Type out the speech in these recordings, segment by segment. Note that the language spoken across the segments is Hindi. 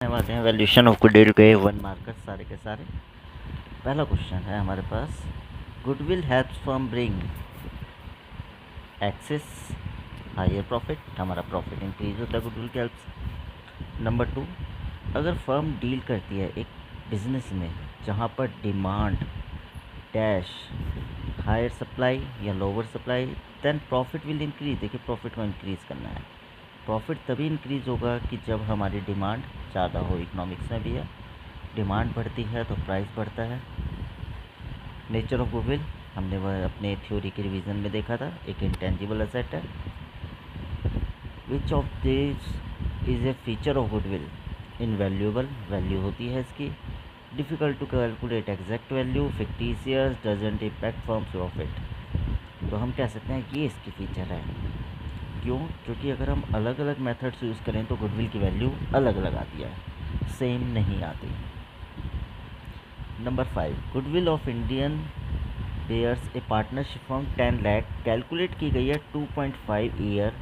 हम आते हैं वैल्यूएशन ऑफ गुडविल के 1 मार्कर सारे के सारे। पहला क्वेश्चन है हमारे पास, goodwill helps firm bring excess higher profit, हमारा प्रॉफिट इंक्रीज होता है गुडविल के हेल्प से। नंबर 2, अगर फर्म डील करती है एक बिजनेस में जहाँ पर डिमांड डैश हायर सप्लाई या lower supply, then profit will increase. देखिए प्रॉफिट को इंक्रीज़ करना है। प्रॉफिट तभी इंक्रीज़ होगा कि जब हमारी डिमांड ज़्यादा हो। इकोनॉमिक्स में भी है, डिमांड बढ़ती है तो प्राइस बढ़ता है। नेचर ऑफ गुडविल हमने वह अपने थ्योरी के रिवीजन में देखा था, एक इंटेंजिबल एसेट है। Which of this is a feature of goodwill? Invaluable, value होती है इसकी। Difficult to calculate exact value, fictitious, doesn't impact firm's profit. तो हम कह सकते हैं ये इसकी फीचर है। क्यों? क्योंकि अगर हम अलग अलग मेथड्स यूज़ करें तो गुडविल की वैल्यू अलग अलग आती है, सेम नहीं आती। Number 5, goodwill of Indian bears a partnership form 10 lakh, calculate की गई है 2.5 ईयर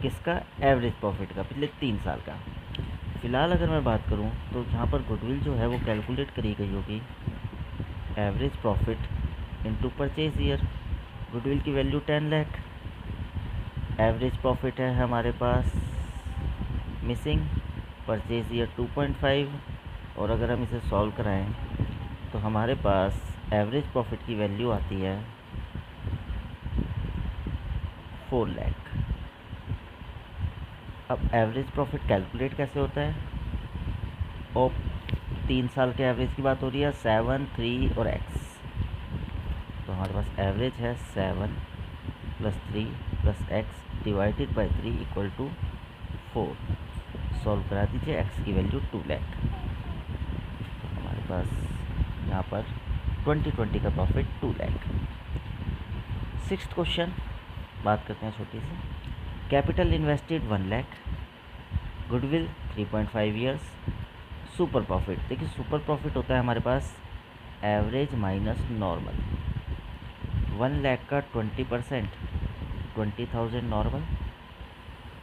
किसका? एवरेज प्रॉफिट का, पिछले 3 साल का। फ़िलहाल अगर मैं बात करूं तो यहाँ पर गुडविल जो है वो कैलकुलेट करी गई होगी average profit into purchase year. Goodwill की वैल्यू 10 लाख, एवरेज प्रॉफिट है हमारे पास मिसिंग, परचेज ईयर 2.5, और अगर हम इसे सॉल्व कराएं तो हमारे पास एवरेज प्रॉफिट की वैल्यू आती है 4 लाख। अब एवरेज प्रॉफिट कैलकुलेट कैसे होता है? और 3 साल के एवरेज की बात हो रही है, 7, 3 और x। तो हमारे पास एवरेज है 7 + 3 + x divided by 3 equal to 4। Solve करा दीजिए, x की वैल्यू 2 लाख। तो हमारे पास यहाँ पर 2020 का प्रॉफिट 2 लाख। 6th क्वेश्चन बात करते हैं छोटी सी। Capital invested 1 lakh, goodwill 3.5 years, super profit. देखिए सुपर प्रॉफिट होता है हमारे पास एवरेज माइनस नॉर्मल। 1 लाख का 20%, 20,000 normal,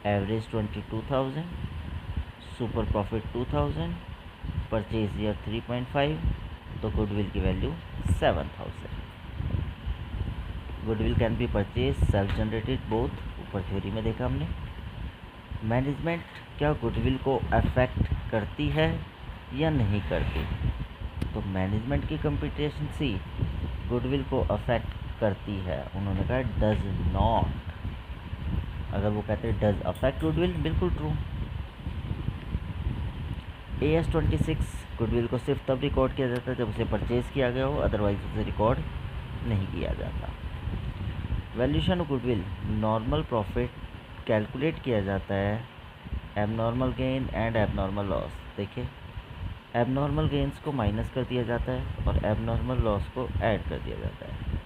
average 22,000, super profit 2,000, purchase year 3.5, तो गुडविल की value 7,000। Goodwill can be purchase self generated both, ऊपर थ्योरी में देखा हमने। मैनेजमेंट क्या गुडविल को अफेक्ट करती है या नहीं करती? तो मैनेजमेंट की कंप्यूटेशन सी गुडविल को अफेक्ट करती है। उन्होंने कहा डज नॉट। अगर वो कहते हैं डज अफेक्ट गुडविल, बिल्कुल ट्रू। AS26 गुडविल को सिर्फ तब रिकॉर्ड किया जाता है जब उसे परचेज किया गया हो, अदरवाइज उसे रिकॉर्ड नहीं किया जाता। Valuation of goodwill, normal profit calculate किया जाता है abnormal gain and abnormal loss. देखिए एबनॉर्मल गेन्स को माइनस कर दिया जाता है और एबनॉर्मल लॉस को ऐड कर दिया जाता है।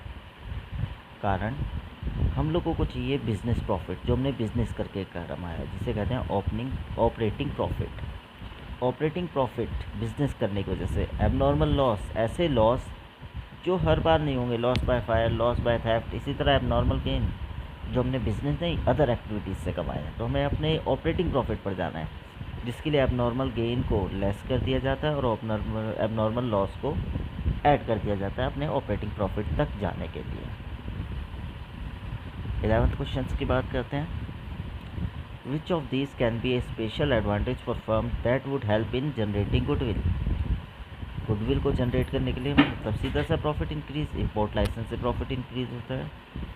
कारण हम लोगों को चाहिए बिजनेस प्रॉफिट, जो हमने बिजनेस करके कमाया है, जिसे कहते हैं operating profit. Operating profit business करने की वजह से, एबनॉर्मल लॉस ऐसे लॉस जो हर बार नहीं होंगे, loss by fire, loss by theft. इसी तरह एबनॉर्मल गेन जो हमने बिजनेस नहीं अदर एक्टिविटीज़ से कमाया है, तो हमें अपने ऑपरेटिंग प्रॉफिट पर जाना है, जिसके लिए एबनॉर्मल गेन को लेस कर दिया जाता है और एबनॉर्मल लॉस को ऐड कर दिया जाता है अपने ऑपरेटिंग प्रॉफिट तक जाने के लिए। 11th क्वेश्चन की बात करते हैं। Which of these can be A special advantage for firm that would help in generating goodwill? Goodwill को जनरेट करने के लिए मतलब सीधा सा प्रॉफिट इंक्रीज, इंपोर्ट लाइसेंस से प्रॉफिट इंक्रीज होता है,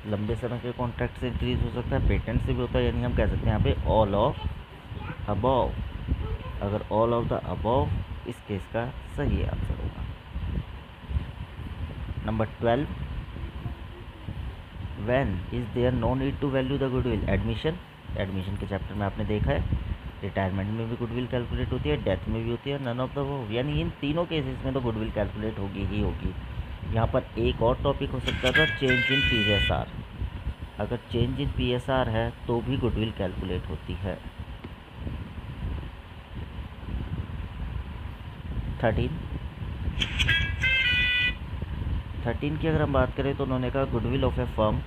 लंबे समय के कॉन्ट्रैक्ट से इंक्रीज हो सकता है, पेटेंट से भी होता है। यानी हम कह सकते हैं यहाँ पे ऑल ऑफ अबव। अगर ऑल ऑफ द अबव इस केस का सही आंसर होगा। Number 12, when is there no need to value the goodwill? Admission के चैप्टर में आपने देखा है, रिटायरमेंट में भी गुडविल कैलकुलेट होती है, डेथ में भी होती है, नन ऑफ द वो। यानी इन तीनों केसेस में तो गुडविल कैलकुलेट होगी ही होगी। यहाँ पर एक और टॉपिक हो सकता था, चेंज इन PSR। अगर चेंज इन PSR है तो भी गुडविल कैलकुलेट होती है। 13 की अगर हम बात करें तो उन्होंने कहा goodwill of a firm,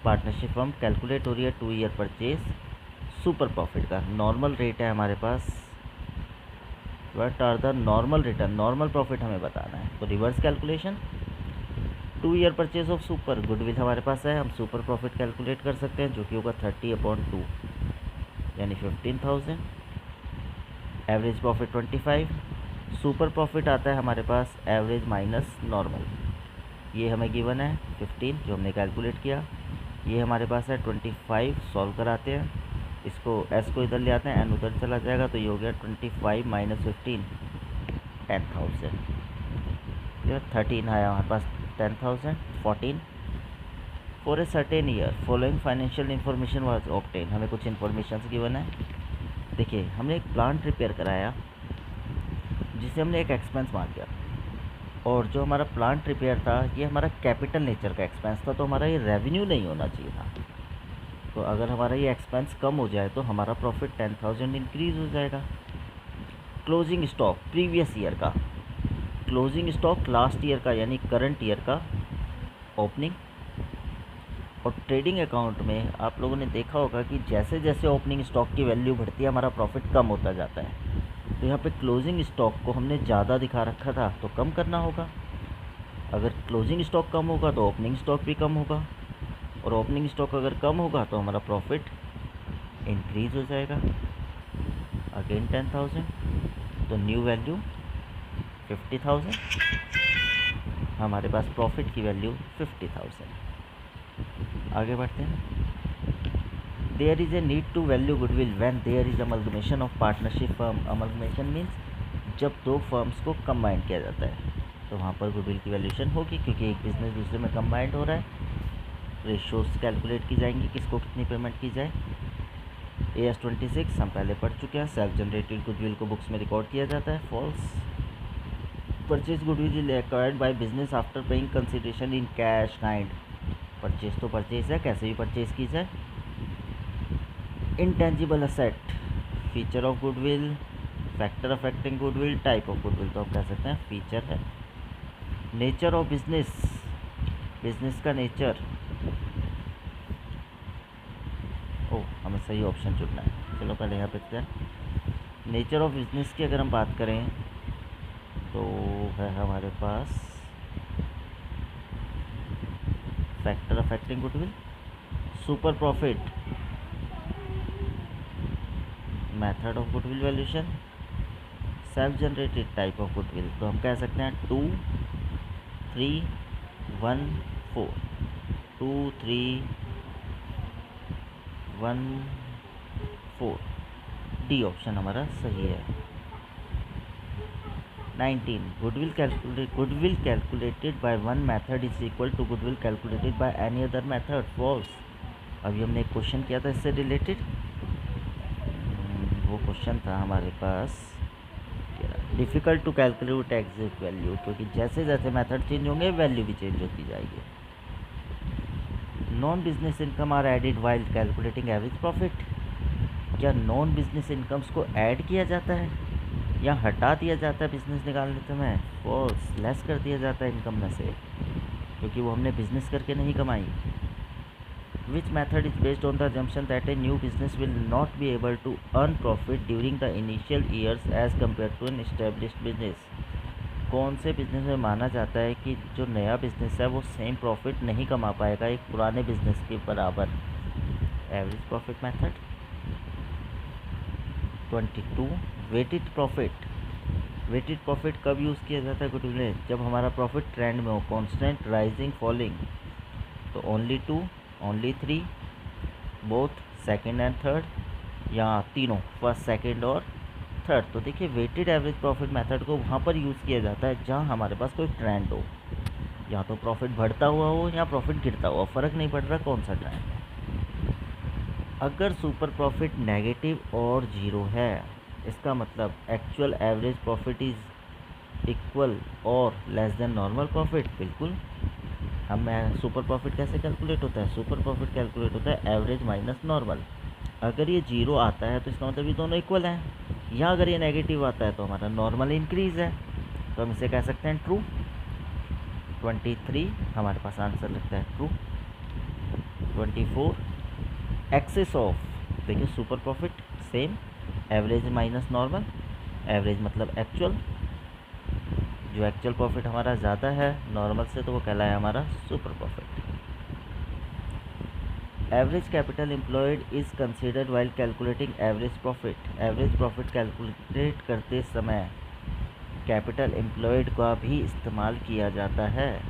partnership firm calculate हो रही है 2 ईयर परचेज, सुपर प्रॉफिट का। नॉर्मल रेट है हमारे पास what are the normal return, normal profit हमें बताना है। तो reverse calculation, 2 year purchase of super, goodwill हमारे पास है, हम सुपर प्रॉफिट कैलकुलेट कर सकते हैं जो कि होगा 30/2 यानी 15,000। एवरेज प्रॉफिट 25, सुपर प्रॉफिट आता है हमारे पास एवरेज माइनस नॉर्मल, ये हमें गिवन है 15 जो हमने कैलकुलेट किया। ये हमारे पास है 25, सॉल्व कराते हैं, इसको एस को इधर ले आते हैं, एन उधर चला जाएगा, तो ये हो गया 25 माइनस 15 10,000। 13 आया हमारे पास 10,000। 14, for a certain year following financial information was obtain, हमें कुछ इन्फॉर्मेशन गिवन है। देखिए हमने एक प्लांट रिपेयर कराया जिसे हमने एक एक्सपेंस मान लिया, और जो हमारा प्लांट रिपेयर था ये हमारा कैपिटल नेचर का एक्सपेंस था, तो हमारा ये रेवेन्यू नहीं होना चाहिए था। तो अगर हमारा ये एक्सपेंस कम हो जाए तो हमारा प्रॉफिट 10,000 इंक्रीज़ हो जाएगा। क्लोजिंग स्टॉक प्रीवियस ईयर का, क्लोजिंग स्टॉक लास्ट ईयर का यानी करंट ईयर का ओपनिंग। और ट्रेडिंग अकाउंट में आप लोगों ने देखा होगा कि जैसे जैसे ओपनिंग स्टॉक की वैल्यू बढ़ती है हमारा प्रॉफिट कम होता जाता है। तो यहाँ पे क्लोजिंग स्टॉक को हमने ज़्यादा दिखा रखा था तो कम करना होगा। अगर क्लोजिंग स्टॉक कम होगा तो ओपनिंग स्टॉक भी कम होगा, और ओपनिंग स्टॉक अगर कम होगा तो हमारा प्रॉफिट इंक्रीज़ हो जाएगा। अगेन 10,000, तो न्यू वैल्यू 50,000, हमारे पास प्रॉफिट की वैल्यू 50,000। आगे बढ़ते हैं। There is a need to value goodwill when there is amalgamation of partnership firm. Amalgamation means जब दो फर्म्स को कंबाइन किया जाता है तो वहाँ पर गुडविल की वैल्यूशन होगी, क्योंकि एक बिजनेस दूसरे में कंबाइंड हो रहा है। रेशोज़ कैलकुलेट की जाएंगी, किसको कितनी पेमेंट की जाए। AS 26 हम पहले पढ़ चुके हैं, सेल्फ जनरेटेड गुडविल को बुक्स में रिकॉर्ड किया जाता है। False, purchase goodwill is acquired by business after paying consideration in cash kind. Purchase तो परचेज है, कैसे भी परचेज की जाए। Intangible asset, feature of goodwill, factor affecting goodwill, type of goodwill, तो आप कह सकते हैं फीचर है। नेचर ऑफ बिजनेस, बिजनेस का नेचर, हमें सही ऑप्शन चुनना है। चलो पहले यहाँ पे हैं नेचर ऑफ बिजनेस की अगर हम बात करें तो है हमारे पास factor affecting goodwill, super profit, method of goodwill valuation, self generated type of goodwill. तो हम कह सकते हैं 2, 3, 1, 4, 2, 3, 1, 4, डी ऑप्शन हमारा सही है। 19, goodwill calculated by one method is equal to goodwill calculated by any other method. False, अभी हमने एक क्वेश्चन किया था इससे रिलेटेड, वो क्वेश्चन था हमारे पास difficult to calculate exact value, क्योंकि जैसे जैसे मेथड चेंज होंगे वैल्यू भी चेंज होती जाएगी। Non business income are added while calculating average profit. क्या नॉन बिजनेस इनकम्स को ऐड किया जाता है या हटा दिया जाता है बिजनेस निकालने समय? फॉल्स, लेस कर दिया जाता है इनकम में से, क्योंकि वो हमने बिजनेस करके नहीं कमाई। Which method is based on the assumption that a new business will not be able to earn profit during the initial years as compared to an established business? कौन से बिजनेस में माना जाता है कि जो नया बिजनेस है वो सेम प्रॉफिट नहीं कमा पाएगा एक पुराने बिजनेस के बराबर? Average profit method. 22, weighted profit. Weighted profit कब यूज़ किया जाता है गुडविल में? जब हमारा प्रॉफिट ट्रेंड में हो, कॉन्स्टेंट, राइजिंग, फॉलिंग। तो only 2, only 3, both second and third, या तीनों, फर्स्ट, सेकेंड और थर्ड। तो देखिए वेटेड एवरेज प्रॉफिट मेथड को वहाँ पर यूज़ किया जाता है जहाँ हमारे पास कोई ट्रेंड हो, या तो प्रॉफिट बढ़ता हुआ हो या प्रॉफिट गिरता हुआ, फ़र्क नहीं पड़ रहा कौन सा ट्रेंड है। अगर सुपर प्रॉफिट नेगेटिव और ज़ीरो है, इसका मतलब actual average profit is equal और लेस देन नॉर्मल प्रॉफिट। बिल्कुल, हमें सुपर प्रॉफिट कैसे कैलकुलेट होता है? सुपर प्रॉफिट कैलकुलेट होता है एवरेज माइनस नॉर्मल। अगर ये जीरो आता है तो इसका मतलब ये दोनों इक्वल हैं, या अगर ये नेगेटिव आता है तो हमारा नॉर्मल इंक्रीज़ है, तो हम इसे कह सकते हैं ट्रू। 23 हमारे पास आंसर लगता है ट्रू। 24, एक्सेस ऑफ, देखिए super profit same, average minus normal, average मतलब एक्चुअल, जो एक्चुअल प्रॉफिट हमारा ज़्यादा है नॉर्मल से तो वो कहलाया हमारा super profit. Average capital employed is considered while calculating average profit. Average profit calculate करते समय कैपिटल एम्प्लॉयड का भी इस्तेमाल किया जाता है।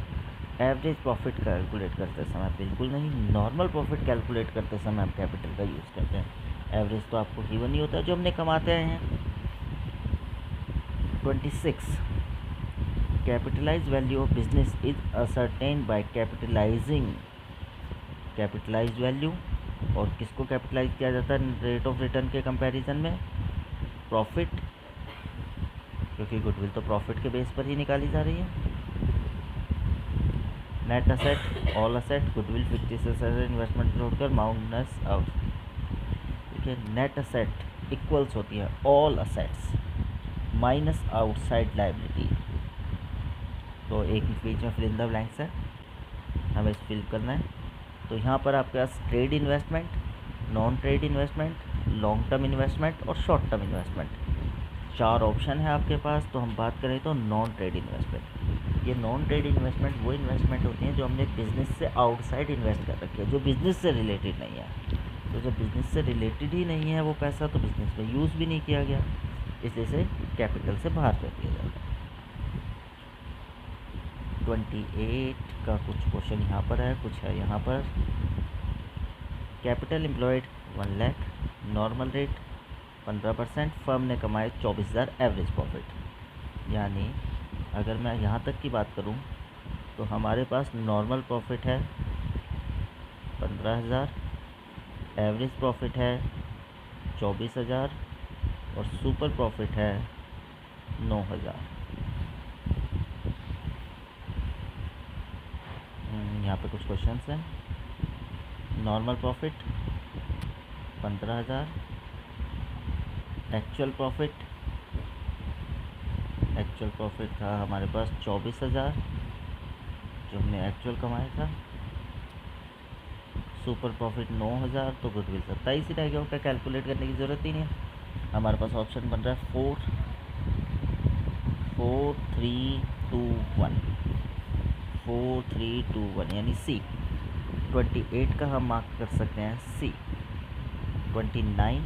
एवरेज प्रॉफिट कैलकुलेट करते समय बिल्कुल नहीं, नॉर्मल प्रॉफिट कैलकुलेट करते समय हम कैपिटल का यूज़ करते हैं। एवरेज तो आपको गिवन ही होता है जो हमने कमाते आए हैं। 26 capitalise value of business is ascertain by capitalising. Capitalise value, और किसको कैपिटलाइज किया जाता है रेट ऑफ रिटर्न के कंपैरिजन में? प्रॉफिट, क्योंकि गुडविल तो प्रॉफिट के बेस पर ही निकाली जा रही है। Net asset, all asset, goodwill, fixed asset, investment जोड़कर माइनस आउट, ठीक है। नेट असेट इक्वल्स होती है all assets minus outside liability. तो एक बीच में फिल इन द ब्लैंक्स है, हमें इस फिल करना है। तो यहाँ पर आपके पास trade investment, non trade investment, long term investment और शॉर्ट टर्म इन्वेस्टमेंट, 4 ऑप्शन है आपके पास। तो हम बात करें तो नॉन ट्रेड इन्वेस्टमेंट। ये नॉन ट्रेड इन्वेस्टमेंट वो इन्वेस्टमेंट होती हैं जो हमने बिज़नेस से आउटसाइड इन्वेस्ट कर रखी है, जो बिज़नेस से रिलेटेड नहीं है। तो जब बिज़नेस से रिलेटेड ही नहीं है वो पैसा, तो बिज़नेस में यूज़ भी नहीं किया गया, इसलिए से कैपिटल से बाहर कर दिया जाता है। 28 का कुछ क्वेश्चन यहाँ पर है, कुछ है यहाँ पर। Capital employed 1 lakh, normal rate 15%, firm ने कमाए 24,000 एवरेज प्रॉफिट। यानी अगर मैं यहाँ तक की बात करूँ तो हमारे पास नॉर्मल प्रॉफिट है 15,000, एवरेज प्रॉफिट है 24,000 और सुपर प्रॉफिट है 9,000। यहाँ पे कुछ क्वेश्चंस हैं। नॉर्मल प्रॉफिट 15,000, एक्चुअल प्रॉफिट था हमारे पास 24,000 जो हमने एक्चुअल कमाया था, सुपर प्रॉफिट 9,000, तो गुडविल 27 ही रह गया, उसका कैलकुलेट करने की ज़रूरत ही नहीं है। हमारे पास ऑप्शन बन रहा है 4 3 2 1, 4 3 2 1 यानी सी। 28 का हम मार्क कर सकते हैं सी। 29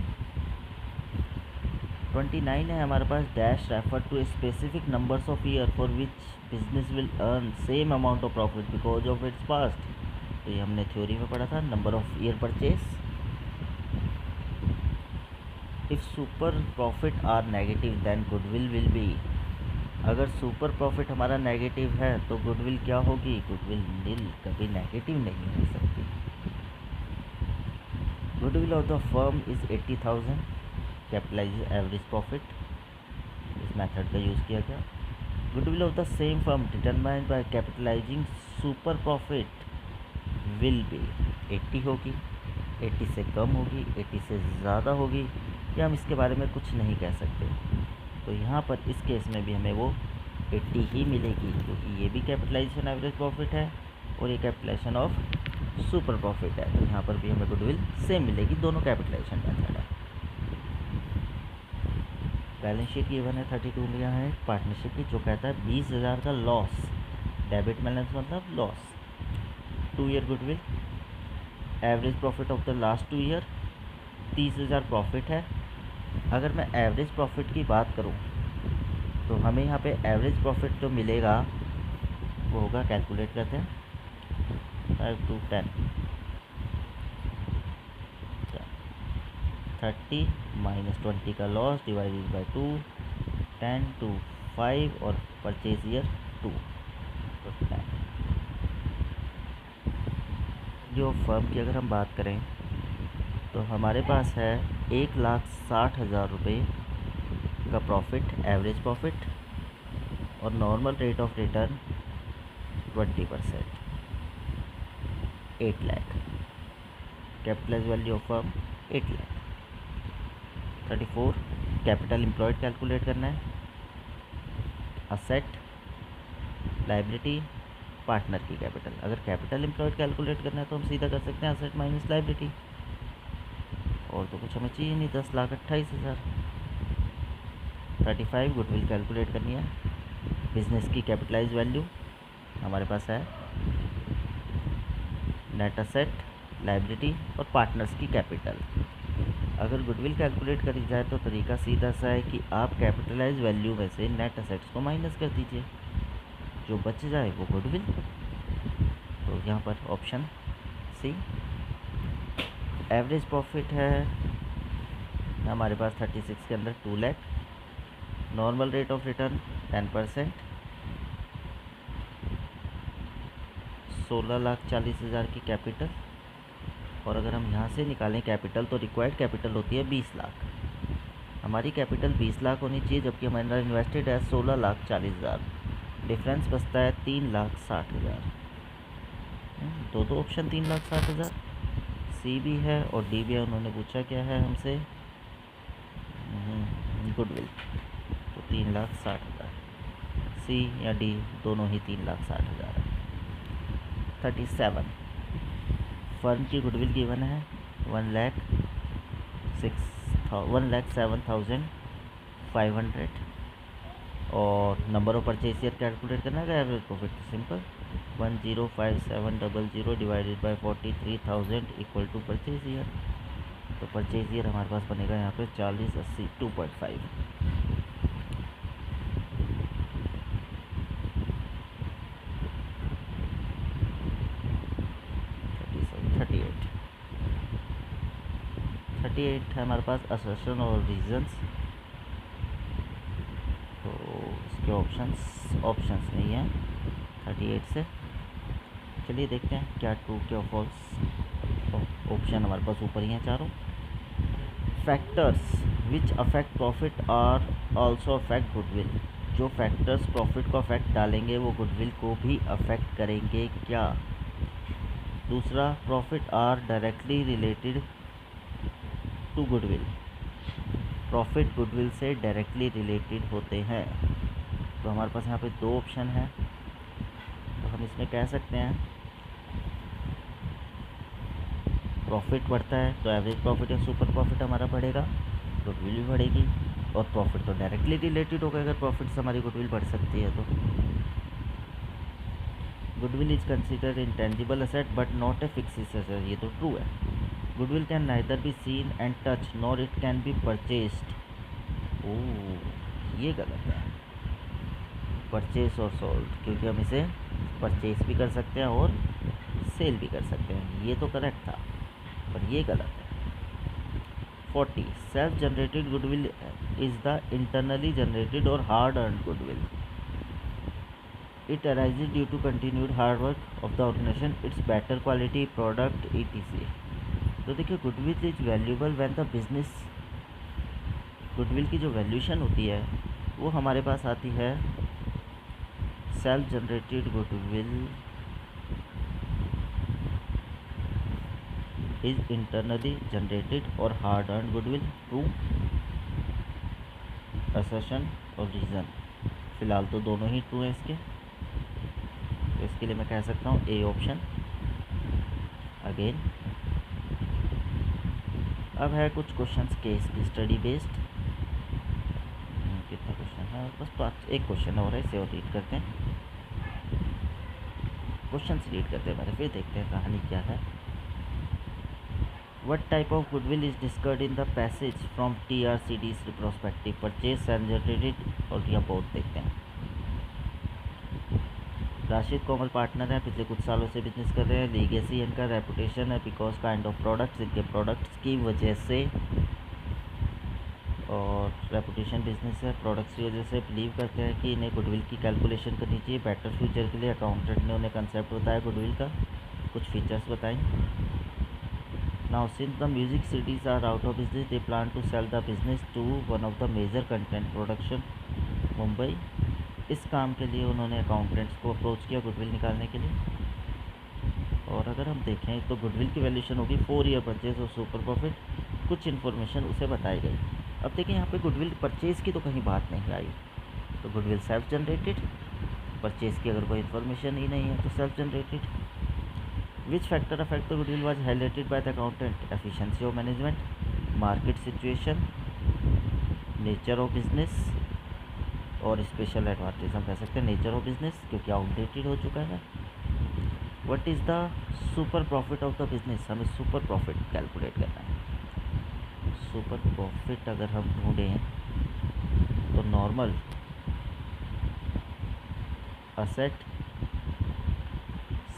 है हमारे पास। Dash refer to specific numbers of year for which business will earn same amount of profit because of its past. तो ये हमने थ्योरी में पढ़ा था, number of year purchase. If super profit are negative then goodwill will be. अगर सुपर प्रॉफिट हमारा नेगेटिव है तो गुडविल क्या होगी? गुडविल नील, कभी नेगेटिव नहीं हो सकती। Goodwill of the firm is 80,000, capitalise average profit, इस मेथड का यूज़ किया गया। Goodwill of the same firm determined by capitalising super profit will be 80 होगी, 80 से कम होगी, 80 से ज़्यादा होगी, या हम इसके बारे में कुछ नहीं कह सकते। तो यहाँ पर इस केस में भी हमें वो 80 ही मिलेगी, क्योंकि ये भी कैपिटलाइजेशन एवरेज प्रॉफिट है और ये कैपिटलाइजेशन ऑफ सुपर प्रॉफिट है। तो यहाँ पर भी हमें गुडविल सेम मिलेगी, दोनों कैपिटलाइजेशन मेथड है। बैलेंस शीट गिवन है 32 लिया है पार्टनरशिप की, जो कहता है 20,000 का लॉस, डेबिट बैलेंस मतलब loss. 2 year goodwill, average profit of the last 2 year 30,000 profit है। अगर मैं एवरेज प्रॉफिट की बात करूं तो हमें यहाँ पे एवरेज प्रॉफिट जो मिलेगा वो होगा, कैलकुलेट करते हैं, 5 to 10, 30 माइनस 20 का लॉस डिवाइडेड बाई 2, 10 to 5 और परचेज ईयर 2, तो 10। जो फर्म की अगर हम बात करें तो हमारे पास है 1,60,000 रुपये का प्रॉफिट, एवरेज प्रॉफिट, और normal rate of return 20%, 8 lakh. Capitalise value of firm 8 lakh. 34 capital employed calculate करना है, असेट, लाइबिलिटी, पार्टनर की कैपिटल। अगर कैपिटल एम्प्लॉयड कैलकुलेट करना है तो हम सीधा कर सकते हैं असेट माइनस लाइबिलिटी, और तो कुछ हमें चाहिए नहीं। 10,28,000। 35 गुडविल कैलकुलेट करनी है। बिजनेस की कैपिटलाइज वैल्यू हमारे पास है, नेट असेट, लाइबिलिटी और पार्टनर्स की कैपिटल। अगर गुडविल कैलकुलेट करी जाए तो तरीका सीधा सा है कि आप कैपिटलाइज वैल्यू में से नेट असेट्स को माइनस कर दीजिए, जो बच जाए वो गुडविल। तो यहाँ पर ऑप्शन सी। एवरेज प्रॉफिट है हमारे पास 36 के अंदर 2 lakh. Normal rate of return 10%, 16,40,000 की कैपिटल। और अगर हम यहाँ से निकालें कैपिटल तो रिक्वायर्ड कैपिटल होती है 20 लाख। हमारी कैपिटल 20 लाख होनी चाहिए, जबकि हमारा इन्वेस्टेड है 16,40,000। डिफरेंस बचता है 3,60,000। दो ऑप्शन 3,60,000 सी भी है और डी भी है। उन्होंने पूछा क्या है हमसे, गुडविल, तो 3,60,000। सी या डी दोनों ही 3,60,000 है। 37 फर्म की गुडविल गिवन है 1,07,500 और number of purchase year calculate करना है। Average profit simple 1,05,700 divided by 43,000 equal to purchase year. तो परचेज ईयर हमारे पास बनेगा यहाँ पे 40, 80, 2.5। थर्टी एट है हमारे पास असर्शन और रीजंस। तो इसके ऑप्शंस नहीं है 38 से। चलिए देखते हैं क्या ट्रू क्या फॉल्स। ऑप्शन हमारे पास ऊपर ही हैं चारों। Factors which affect profit are also affect goodwill. जो फैक्टर्स प्रॉफिट को अफेक्ट डालेंगे वो गुडविल को भी अफेक्ट करेंगे क्या। दूसरा, profit are directly related to goodwill. Profit goodwill से डायरेक्टली रिलेटेड होते हैं। तो हमारे पास यहाँ पे दो ऑप्शन है। तो हम इसमें कह सकते हैं प्रॉफिट बढ़ता है तो एवरेज प्रॉफिट या सुपर प्रॉफिट हमारा बढ़ेगा, गुडविल भी बढ़ेगी। और प्रॉफिट तो डायरेक्टली रिलेटेड होगा, अगर प्रॉफिट से हमारी गुडविल बढ़ सकती है तो। Goodwill is considered intangible asset but not a fixed asset, ये तो ट्रू है। Goodwill can neither be seen and touch nor it can be purchased. Oh, ये गलत है। परचेस और सोल्ड, क्योंकि हम इसे परचेस भी कर सकते हैं और सेल भी कर सकते हैं। ये तो करेक्ट था, पर ये गलत है। 40 self generated goodwill is the internally generated और hard earned goodwill. It arises due to continued hard work of the organisation, its better quality product etc। तो देखिए, goodwill is valuable when the business. Goodwill की जो वैल्यूशन होती है वो हमारे पास आती है self generated goodwill is internally generated और hard earned goodwill. True. Assertion और रीज़न, फिलहाल तो दोनों ही ट्रू हैं इसके। तो इसके लिए मैं कह सकता हूँ ए ऑप्शन। अगेन अब है कुछ क्वेश्चंस केस की स्टडी बेस्ड। कितना क्वेश्चन है बस 5, एक क्वेश्चन और है, इसे और रीड करते हैं। क्वेश्चन रीड करते हैं पहले, फिर देखते हैं कहानी क्या है। What type of goodwill is discussed in the passage from TRCD's retrospective? Purchase, generated और या both देखते हैं। राशिद कोमल पार्टनर है, पिछले कुछ सालों से बिजनेस कर रहे हैं। लीगेसी इनका रेपुटेशन है बिकॉज काइंड ऑफ प्रोडक्ट्स, इनके प्रोडक्ट्स की वजह से। और रेपुटेशन बिजनेस है, प्रोडक्ट्स की वजह से बिलीव करते हैं कि इन्हें गुडविल की कैलकुलेशन करनी चाहिए बेटर फ्यूचर के लिए। अकाउंटेंट ने उन्हें कंसेप्ट बताया गुडविल का, कुछ फीचर्स बताएं। Now since the music CDs are out of business, they plan to sell the business to one of the major content production Mumbai. इस काम के लिए उन्होंने अकाउंटेंट्स को अप्रोच किया गुडविल निकालने के लिए। और अगर हम देखें तो गुडविल की वैल्यूशन होगी 4 ईयर परचेज और सुपर प्रॉफिट, कुछ इन्फॉर्मेशन उसे बताई गई। अब देखिए यहाँ पे गुडविल परचेज़ की तो कहीं बात नहीं आई, तो गुडविल सेल्फ जनरेटेड। परचेज़ की अगर कोई इन्फॉर्मेशन ही नहीं है तो self generated. Which factor affect the goodwill was highlighted by the accountant? Efficiency of management, market situation, nature of business, और स्पेशल एडवांटेज हम कह सकते हैं नेचर ऑफ बिजनेस, क्योंकि आउटडेटेड हो चुका है। What is the super profit of the business, हमें सुपर प्रॉफिट कैलकुलेट करना है। सुपर प्रॉफिट अगर हम ढूंढें तो normal asset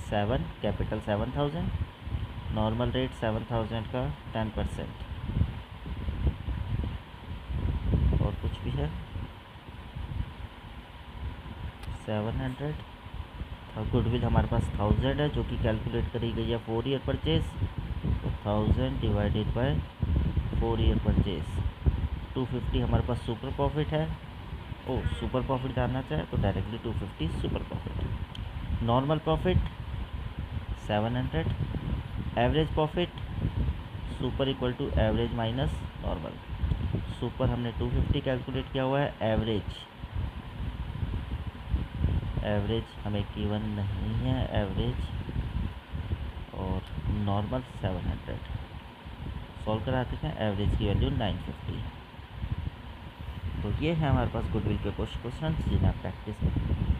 7, capital 7000, normal rate 7000 का 10%, और कुछ भी है 700। गुडविल हमारे पास 1000 है, जो कि कैलकुलेट करी गई है 4 ईयर परचेज, तो 1000 डिवाइडेड बाय 4 ईयर परचेज। 250 हमारे पास सुपर प्रॉफिट है। ओ सुपर प्रॉफिट जानना चाहे तो directly 250 super profit. Normal profit 700, average profit super equal to average minus normal. Super हमने 250 कैलकुलेट किया हुआ है, एवरेज हमें गिवन नहीं है, एवरेज और नॉर्मल 700 सॉल्व करा देते हैं। एवरेज की वैल्यू 950। तो ये है हमारे पास गुडविल के कुछ क्वेश्चन जिन्हें आप प्रैक्टिस करें।